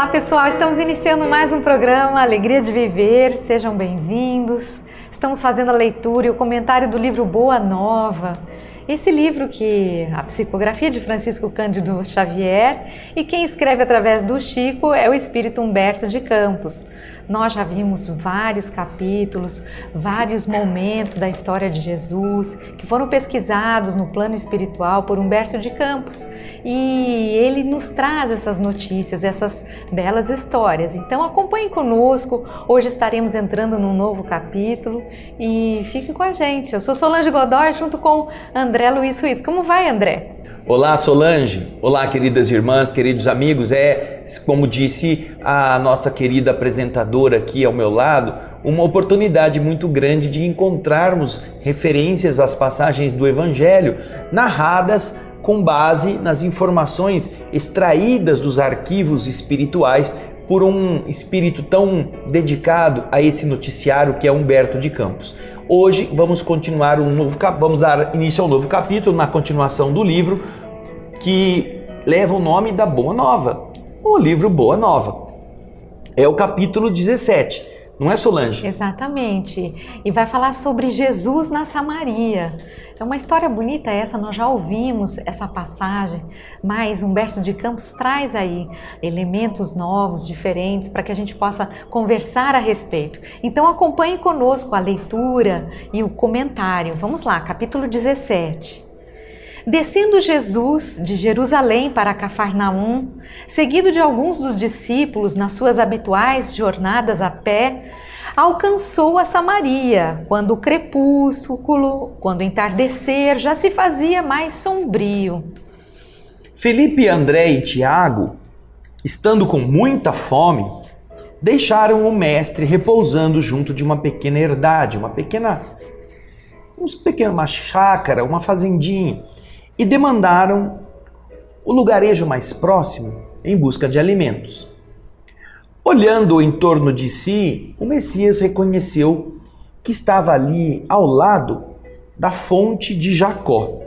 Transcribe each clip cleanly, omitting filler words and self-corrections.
Olá pessoal, estamos iniciando mais um programa Alegria de Viver, sejam bem-vindos. Estamos fazendo a leitura e o comentário do livro Boa Nova. Esse livro que a psicografia de Francisco Cândido Xavier e quem escreve através do Chico é o Espírito Humberto de Campos. Nós já vimos vários capítulos, vários momentos da história de Jesus que foram pesquisados no plano espiritual por Humberto de Campos e ele nos traz essas notícias, essas belas histórias. Então acompanhem conosco, hoje estaremos entrando num novo capítulo e fiquem com a gente. Eu sou Solange Godoy junto com André Luiz Ruiz. Como vai, André? Olá, Solange. Olá, queridas irmãs, queridos amigos. Como disse a nossa querida apresentadora aqui ao meu lado, uma oportunidade muito grande de encontrarmos referências às passagens do Evangelho narradas com base nas informações extraídas dos arquivos espirituais por um espírito tão dedicado a esse noticiário que é Humberto de Campos. Hoje vamos continuar vamos dar início a um novo capítulo na continuação do livro que leva o nome da Boa Nova, o livro Boa Nova. É o capítulo 17, não é, Solange? Exatamente, e vai falar sobre Jesus na Samaria. É uma história bonita essa, nós já ouvimos essa passagem, mas Humberto de Campos traz aí elementos novos, diferentes, para que a gente possa conversar a respeito. Então acompanhe conosco a leitura e o comentário. Vamos lá, capítulo 17. Descendo Jesus de Jerusalém para Cafarnaum, seguido de alguns dos discípulos nas suas habituais jornadas a pé, alcançou a Samaria, quando o crepúsculo, quando o entardecer já se fazia mais sombrio. Felipe, André e Tiago, estando com muita fome, deixaram o mestre repousando junto de uma pequena herdade, uma chácara, uma fazendinha, e demandaram o lugarejo mais próximo em busca de alimentos. Olhando em torno de si, o Messias reconheceu que estava ali ao lado da fonte de Jacó.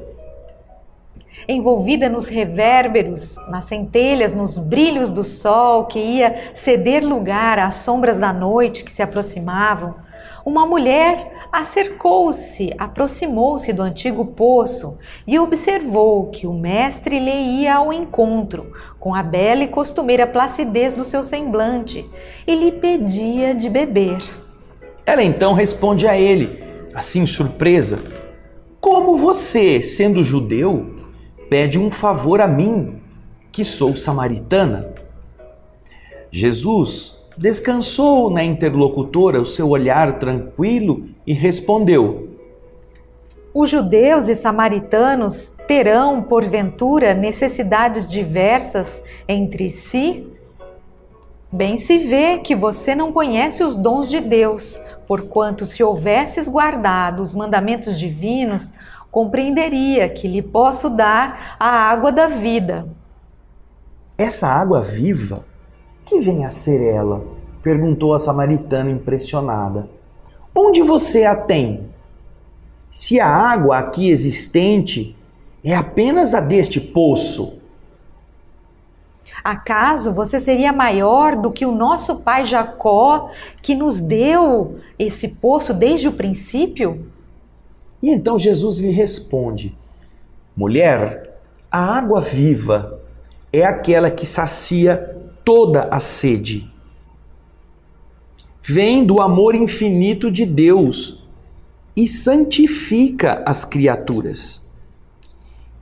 Envolvida nos revérberos, nas centelhas, nos brilhos do sol que ia ceder lugar às sombras da noite que se aproximavam, uma mulher aproximou-se do antigo poço e observou que o mestre lhe ia ao encontro, com a bela e costumeira placidez do seu semblante, e lhe pedia de beber. Ela então responde a ele, assim surpresa: como você, sendo judeu, pede um favor a mim, que sou samaritana? Jesus descansou na interlocutora o seu olhar tranquilo e respondeu: os judeus e samaritanos terão, porventura, necessidades diversas entre si? Bem se vê que você não conhece os dons de Deus, porquanto se houvesses guardado os mandamentos divinos, compreenderia que lhe posso dar a água da vida. Essa água viva, que vem a ser ela? Perguntou a samaritana impressionada. Onde você a tem? Se a água aqui existente é apenas a deste poço. Acaso você seria maior do que o nosso pai Jacó, que nos deu esse poço desde o princípio? E então Jesus lhe responde: mulher, a água viva é aquela que sacia toda a sede. Vem do amor infinito de Deus e santifica as criaturas.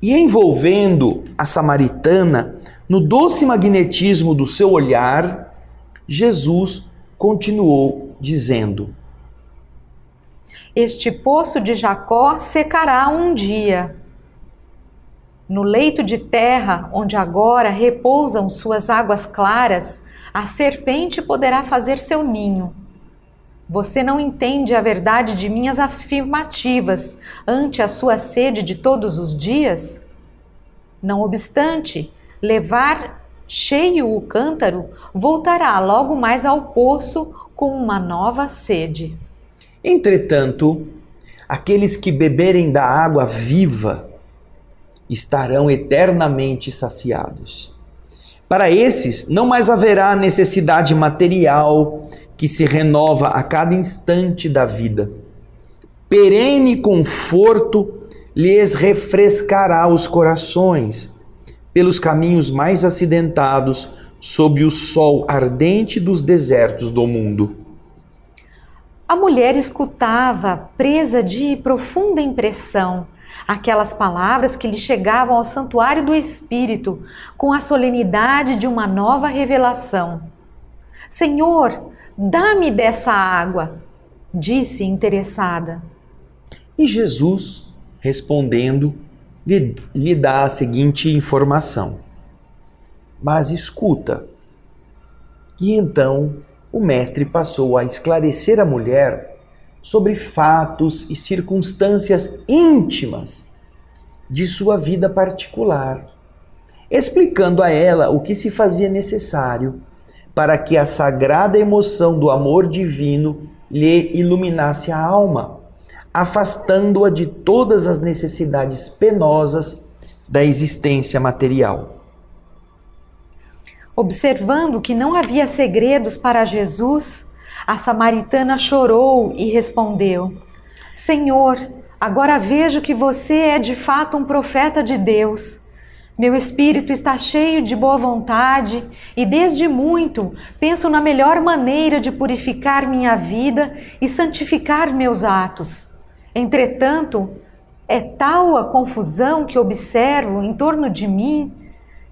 E envolvendo a samaritana no doce magnetismo do seu olhar, Jesus continuou dizendo: este poço de Jacó secará um dia. No leito de terra, onde agora repousam suas águas claras, a serpente poderá fazer seu ninho. Você não entende a verdade de minhas afirmativas ante a sua sede de todos os dias? Não obstante, levar cheio o cântaro, voltará logo mais ao poço com uma nova sede. Entretanto, aqueles que beberem da água viva estarão eternamente saciados. Para esses, não mais haverá necessidade material que se renova a cada instante da vida. Perene conforto lhes refrescará os corações pelos caminhos mais acidentados sob o sol ardente dos desertos do mundo. A mulher escutava, presa de profunda impressão, aquelas palavras que lhe chegavam ao santuário do Espírito, com a solenidade de uma nova revelação. Senhor, dá-me dessa água, disse interessada. E Jesus, respondendo, lhe dá a seguinte informação. Mas escuta. E então o mestre passou a esclarecer a mulher sobre fatos e circunstâncias íntimas de sua vida particular, explicando a ela o que se fazia necessário para que a sagrada emoção do amor divino lhe iluminasse a alma, afastando-a de todas as necessidades penosas da existência material. Observando que não havia segredos para Jesus, a samaritana chorou e respondeu: Senhor, agora vejo que você é de fato um profeta de Deus. Meu espírito está cheio de boa vontade e desde muito penso na melhor maneira de purificar minha vida e santificar meus atos. Entretanto, é tal a confusão que observo em torno de mim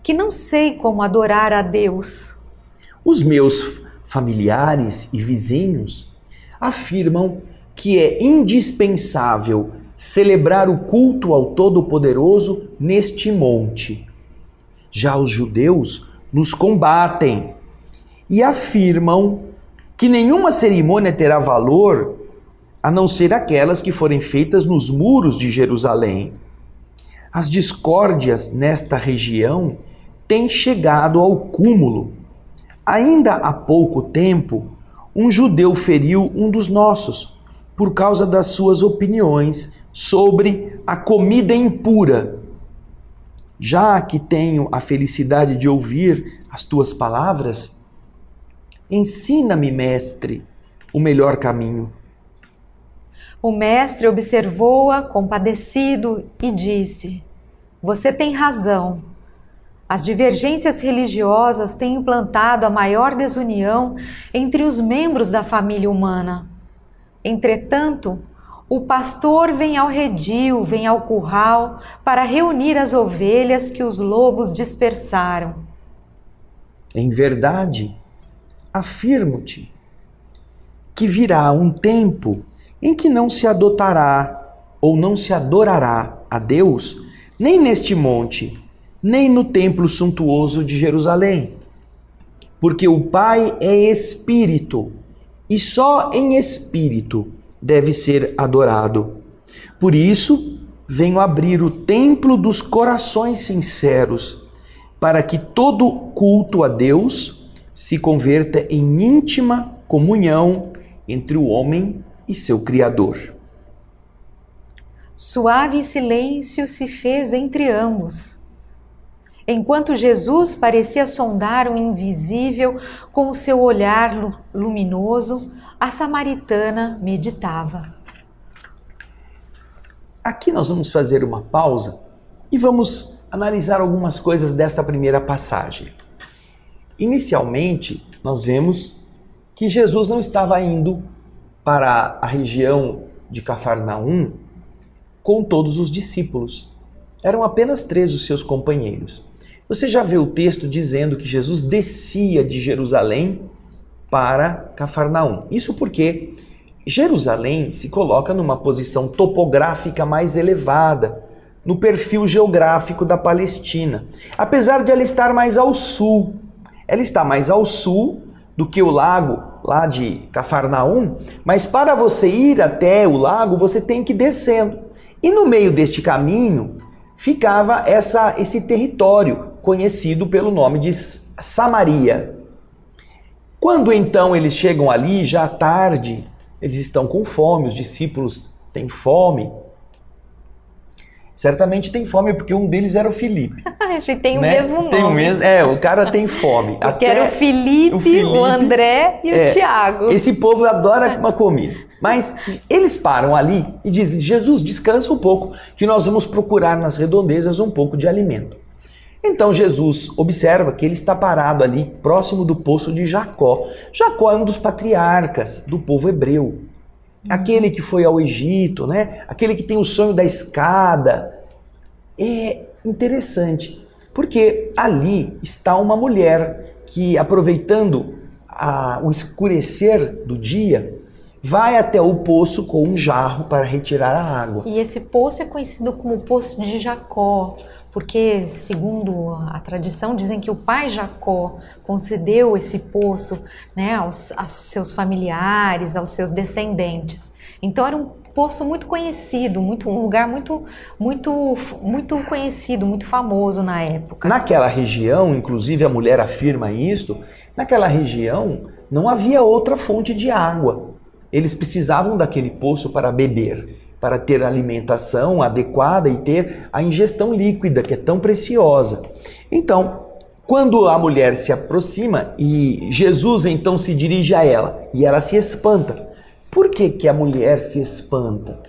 que não sei como adorar a Deus. Os meus familiares e vizinhos afirmam que é indispensável celebrar o culto ao Todo-Poderoso neste monte. Já os judeus nos combatem e afirmam que nenhuma cerimônia terá valor a não ser aquelas que forem feitas nos muros de Jerusalém. As discórdias nesta região têm chegado ao cúmulo. Ainda há pouco tempo, um judeu feriu um dos nossos por causa das suas opiniões sobre a comida impura. Já que tenho a felicidade de ouvir as tuas palavras, ensina-me, mestre, o melhor caminho. O mestre observou-a compadecido e disse: Você tem razão. As divergências religiosas têm implantado a maior desunião entre os membros da família humana. Entretanto, o pastor vem ao redil, vem ao curral, para reunir as ovelhas que os lobos dispersaram. Em verdade, afirmo-te que virá um tempo em que não se adotará ou não se adorará a Deus, nem neste monte, nem no templo suntuoso de Jerusalém. Porque o Pai é Espírito, e só em Espírito deve ser adorado. Por isso, venho abrir o templo dos corações sinceros, para que todo culto a Deus se converta em íntima comunhão entre o homem e seu Criador. Suave silêncio se fez entre ambos. Enquanto Jesus parecia sondar o invisível com o seu olhar luminoso, a samaritana meditava. Aqui nós vamos fazer uma pausa e vamos analisar algumas coisas desta primeira passagem. Inicialmente, nós vemos que Jesus não estava indo para a região de Cafarnaum com todos os discípulos. Eram apenas 3 os seus companheiros. Você já vê o texto dizendo que Jesus descia de Jerusalém para Cafarnaum. Isso porque Jerusalém se coloca numa posição topográfica mais elevada, no perfil geográfico da Palestina. Apesar de ela estar mais ao sul. Ela está mais ao sul do que o lago lá de Cafarnaum, mas para você ir até o lago, você tem que ir descendo. E no meio deste caminho ficava esse território conhecido pelo nome de Samaria. Quando então eles chegam ali, já à tarde, eles estão com fome, os discípulos têm fome. certamente tem fome, porque um deles era o Filipe. A gente tem o né? mesmo nome. Tem o mesmo, o cara tem fome. Porque era o Filipe, o André e o Tiago. Esse povo adora uma comida. Mas eles param ali e dizem, Jesus, descansa um pouco, que nós vamos procurar nas redondezas um pouco de alimento. Então Jesus observa que ele está parado ali, próximo do poço de Jacó. Jacó é um dos patriarcas do povo hebreu. Aquele que foi ao Egito, né? Aquele que tem o sonho da escada. É interessante, porque ali está uma mulher que, aproveitando o escurecer do dia, vai até o poço com um jarro para retirar a água. E esse poço é conhecido como Poço de Jacó, porque, segundo a tradição, dizem que o pai Jacó concedeu esse poço, né, aos seus familiares, aos seus descendentes. Então era um poço muito conhecido, um lugar muito conhecido, muito famoso na época. Naquela região, inclusive a mulher afirma isto, naquela região não havia outra fonte de água. Eles precisavam daquele poço para beber, para ter a alimentação adequada e ter a ingestão líquida, que é tão preciosa. Então, quando a mulher se aproxima e Jesus então se dirige a ela e ela se espanta. Por que a mulher se espanta?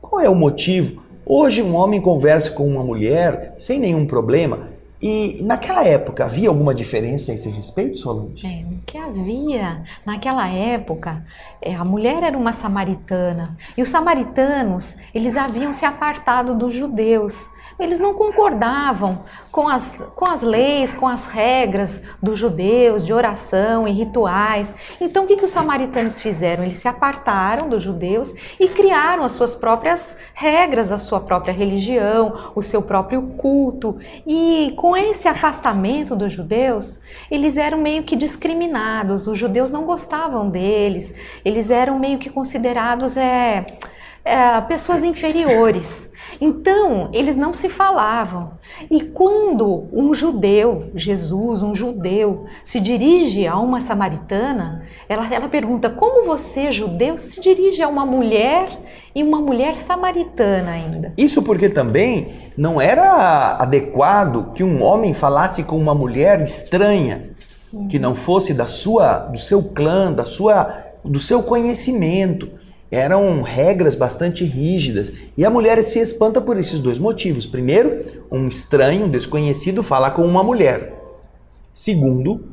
Qual é o motivo? Hoje um homem conversa com uma mulher sem nenhum problema. E naquela época havia alguma diferença a esse respeito, Solange? O que havia naquela época, a mulher era uma samaritana e os samaritanos, eles haviam se apartado dos judeus. Eles não concordavam com as leis, com as regras dos judeus de oração e rituais. Então o que os samaritanos fizeram? Eles se apartaram dos judeus e criaram as suas próprias regras, a sua própria religião, o seu próprio culto. E com esse afastamento dos judeus, eles eram meio que discriminados. Os judeus não gostavam deles, eles eram meio que considerados pessoas inferiores. Então, eles não se falavam. E quando um judeu, Jesus, um judeu, se dirige a uma samaritana, ela pergunta, como você, judeu, se dirige a uma mulher e uma mulher samaritana ainda? Isso porque também não era adequado que um homem falasse com uma mulher estranha, que não fosse do seu clã, do seu conhecimento. Eram regras bastante rígidas e a mulher se espanta por esses dois motivos. Primeiro, um estranho, um desconhecido falar com uma mulher. Segundo,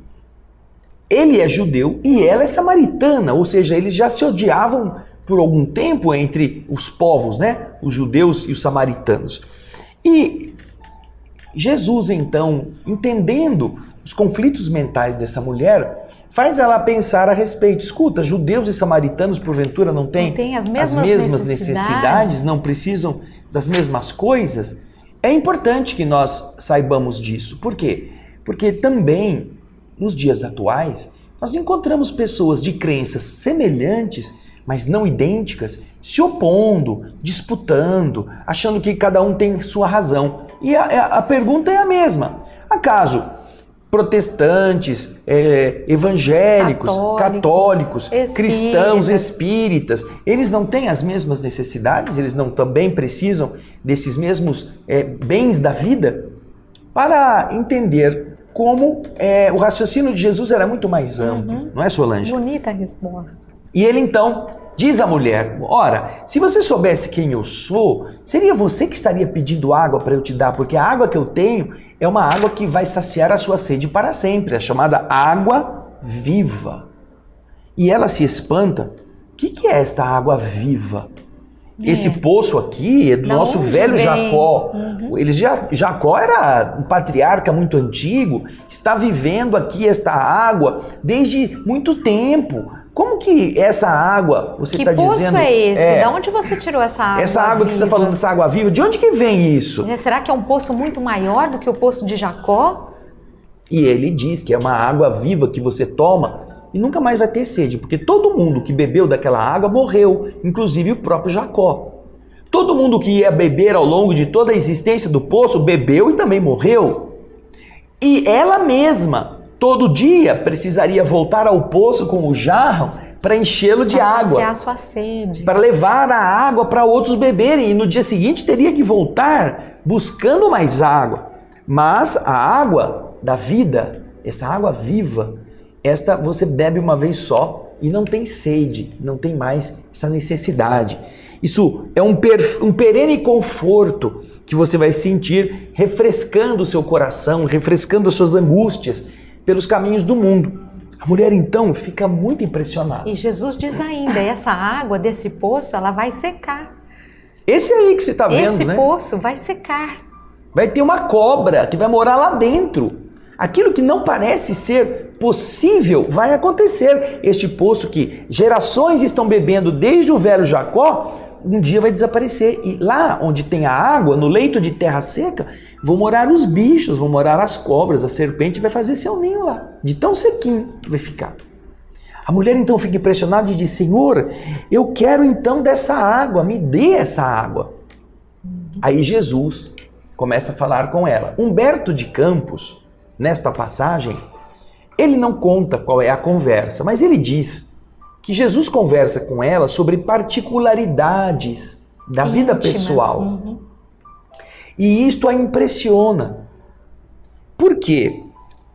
ele é judeu e ela é samaritana, ou seja, eles já se odiavam por algum tempo entre os povos, né? Os judeus e os samaritanos. E Jesus, então, entendendo os conflitos mentais dessa mulher, faz ela pensar a respeito. Escuta, judeus e samaritanos, porventura, não têm as mesmas necessidades, não precisam das mesmas coisas? É importante que nós saibamos disso. Por quê? Porque também, nos dias atuais, nós encontramos pessoas de crenças semelhantes, mas não idênticas, se opondo, disputando, achando que cada um tem sua razão. E a pergunta é a mesma. Acaso protestantes, evangélicos, católicos, cristãos, espíritas, eles não têm as mesmas necessidades? Eles não também precisam desses mesmos bens da vida? Para entender como o raciocínio de Jesus era muito mais amplo, não é, Solange? Bonita a resposta. E ele então diz à mulher, ora, se você soubesse quem eu sou, seria você que estaria pedindo água para eu te dar, porque a água que eu tenho é uma água que vai saciar a sua sede para sempre, é chamada água viva. E ela se espanta, o que é esta água viva? Esse poço aqui é do nosso velho Jacó. Jacó era um patriarca muito antigo, está vivendo aqui esta água desde muito tempo. Como que essa água, você está dizendo... Que poço é esse? De onde você tirou essa água Essa água que você está falando, essa água viva, de onde que vem isso? Será que é um poço muito maior do que o poço de Jacó? E ele diz que é uma água viva que você toma e nunca mais vai ter sede, porque todo mundo que bebeu daquela água morreu, inclusive o próprio Jacó. Todo mundo que ia beber ao longo de toda a existência do poço bebeu e também morreu. E ela mesma, todo dia, precisaria voltar ao poço com o jarro para enchê-lo de água, saciar a sua sede, para levar a água para outros beberem, e no dia seguinte teria que voltar buscando mais água. Mas a água da vida, essa água viva, esta você bebe uma vez só e não tem sede, não tem mais essa necessidade. Isso é um perene conforto que você vai sentir refrescando o seu coração, refrescando as suas angústias pelos caminhos do mundo. A mulher então fica muito impressionada. E Jesus diz ainda, essa água desse poço, ela vai secar. Esse aí que você está vendo, né? Esse poço vai secar. Vai ter uma cobra que vai morar lá dentro. Aquilo que não parece ser possível vai acontecer. Este poço que gerações estão bebendo desde o velho Jacó, um dia vai desaparecer. E lá onde tem a água, no leito de terra seca, vão morar os bichos, vão morar as cobras, a serpente vai fazer seu ninho lá, de tão sequinho que vai ficar. A mulher então fica impressionada e diz, Senhor, eu quero então dessa água, me dê essa água. Aí Jesus começa a falar com ela. Humberto de Campos, nesta passagem, ele não conta qual é a conversa, mas ele diz que Jesus conversa com ela sobre particularidades da vida pessoal. E isto a impressiona. Por quê?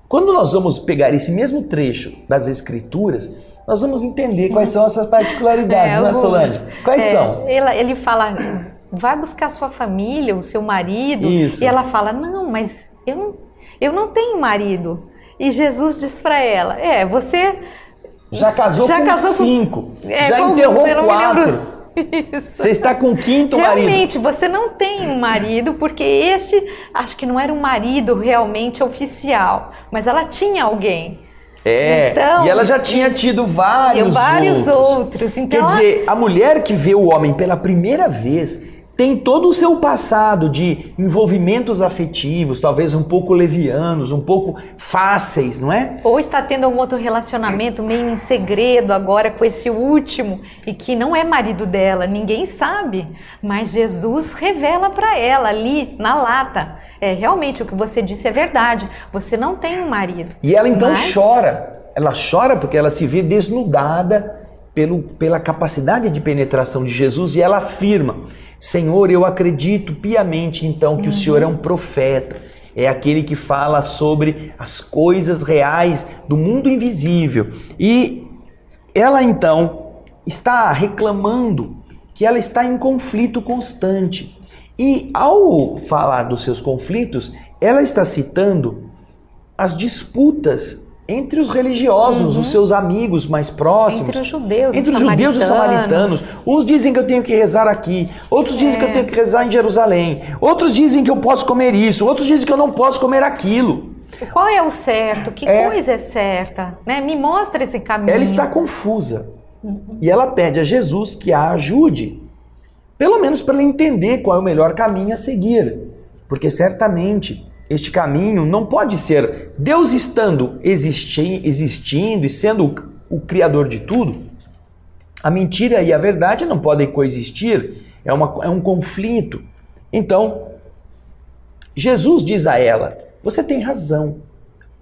Quando nós vamos pegar esse mesmo trecho das Escrituras, nós vamos entender quais são essas particularidades, não é, Solange? Quais são? Ele fala, vai buscar sua família, o seu marido. Isso. E ela fala, não, mas eu não tenho marido. E Jesus diz para ela, você... Já casou com 5, já enterrou 4. Isso. Você está com o 5º marido. Realmente, você não tem um marido, porque este, acho que não era um marido realmente oficial, mas ela tinha alguém. Então, e ela já tinha tido vários outros. Então, quer dizer, a mulher que vê o homem pela primeira vez tem todo o seu passado de envolvimentos afetivos, talvez um pouco levianos, um pouco fáceis, não é? Ou está tendo algum outro relacionamento meio em segredo agora com esse último e que não é marido dela, ninguém sabe. Mas Jesus revela para ela ali na lata. Realmente o que você disse é verdade, você não tem um marido. E ela então chora. Ela chora porque ela se vê desnudada pela capacidade de penetração de Jesus e ela afirma, Senhor, eu acredito piamente então que o Senhor é um profeta, é aquele que fala sobre as coisas reais do mundo invisível. E ela então está reclamando que ela está em conflito constante. E ao falar dos seus conflitos, ela está citando as disputas entre os religiosos, os seus amigos mais próximos. Entre os judeus e os samaritanos. Uns dizem que eu tenho que rezar aqui, outros dizem que eu tenho que rezar em Jerusalém, outros dizem que eu posso comer isso, outros dizem que eu não posso comer aquilo. Qual é o certo? Que coisa é certa? Né? Me mostra esse caminho. Ela está confusa. E ela pede a Jesus que a ajude, pelo menos para ela entender qual é o melhor caminho a seguir. Porque certamente este caminho não pode ser Deus estando existindo e sendo o criador de tudo. A mentira e a verdade não podem coexistir, é um conflito. Então, Jesus diz a ela, você tem razão,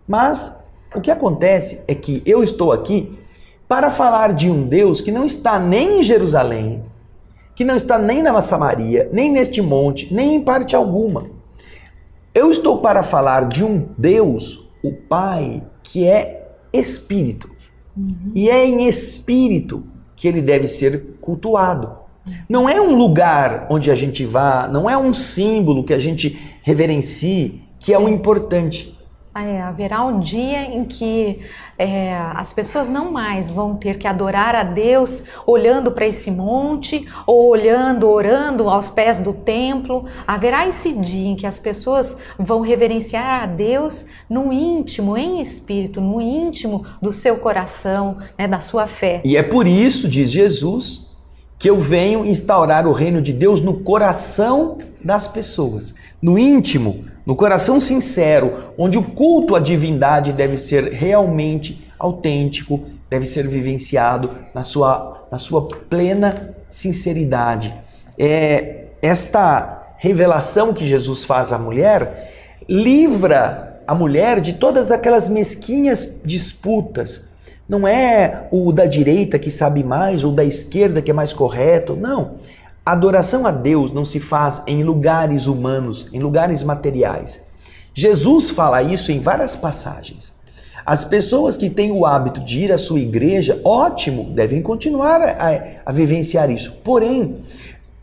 mas o que acontece é que eu estou aqui para falar de um Deus que não está nem em Jerusalém, que não está nem na Samaria, nem neste monte, nem em parte alguma. Eu estou para falar de um Deus, o Pai, que é Espírito. E é em Espírito que ele deve ser cultuado. Não é um lugar onde a gente vá, não é um símbolo que a gente reverencie, que é o importante. Haverá um dia em que as pessoas não mais vão ter que adorar a Deus olhando para esse monte ou orando aos pés do templo. Haverá esse dia em que as pessoas vão reverenciar a Deus no íntimo, em espírito, no íntimo do seu coração, né, da sua fé. E é por isso, diz Jesus, que eu venho instaurar o reino de Deus no coração das pessoas, no íntimo, no coração sincero, onde o culto à divindade deve ser realmente autêntico, deve ser vivenciado na sua plena sinceridade. Esta revelação que Jesus faz à mulher livra a mulher de todas aquelas mesquinhas disputas, Não é o da direita que sabe mais ou da esquerda que é mais correto. Não. A adoração a Deus não se faz em lugares humanos, em lugares materiais. Jesus fala isso em várias passagens. As pessoas que têm o hábito de ir à sua igreja, ótimo, devem continuar a vivenciar isso. Porém,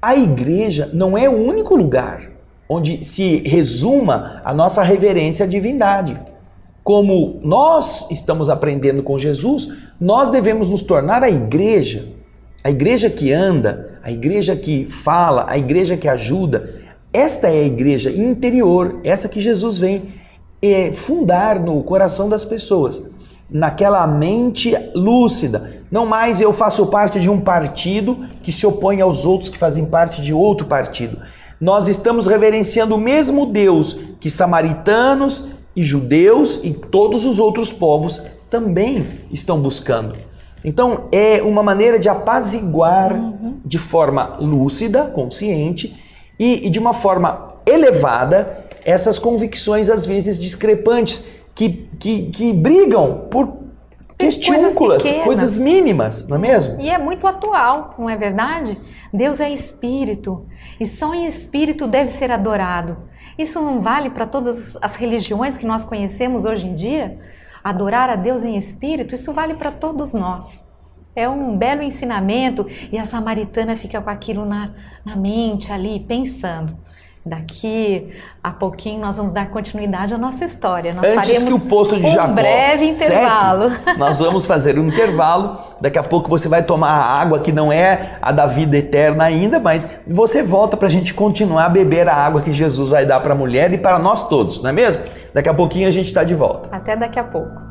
a igreja não é o único lugar onde se resuma a nossa reverência à divindade. Como nós estamos aprendendo com Jesus, nós devemos nos tornar a igreja que anda, a igreja que fala, a igreja que ajuda. Esta é a igreja interior, essa que Jesus vem fundar no coração das pessoas, naquela mente lúcida. Não mais eu faço parte de um partido que se opõe aos outros que fazem parte de outro partido. Nós estamos reverenciando o mesmo Deus que samaritanos e judeus e todos os outros povos também estão buscando. Então é uma maneira de apaziguar de forma lúcida, consciente e de uma forma elevada essas convicções às vezes discrepantes que brigam por questúnculas, coisas mínimas, não é mesmo? E é muito atual, não é verdade? Deus é espírito e só em espírito deve ser adorado. Isso não vale para todas as religiões que nós conhecemos hoje em dia? Adorar a Deus em espírito, isso vale para todos nós. É um belo ensinamento e a samaritana fica com aquilo na mente ali, pensando. Daqui a pouquinho nós vamos dar continuidade à nossa história. Nós Antes que o poço de Jacó breve intervalo. Nós vamos fazer um intervalo. Daqui a pouco você vai tomar a água que não é a da vida eterna ainda, mas você volta para a gente continuar a beber a água que Jesus vai dar para a mulher e para nós todos, não é mesmo? Daqui a pouquinho a gente está de volta. Até daqui a pouco.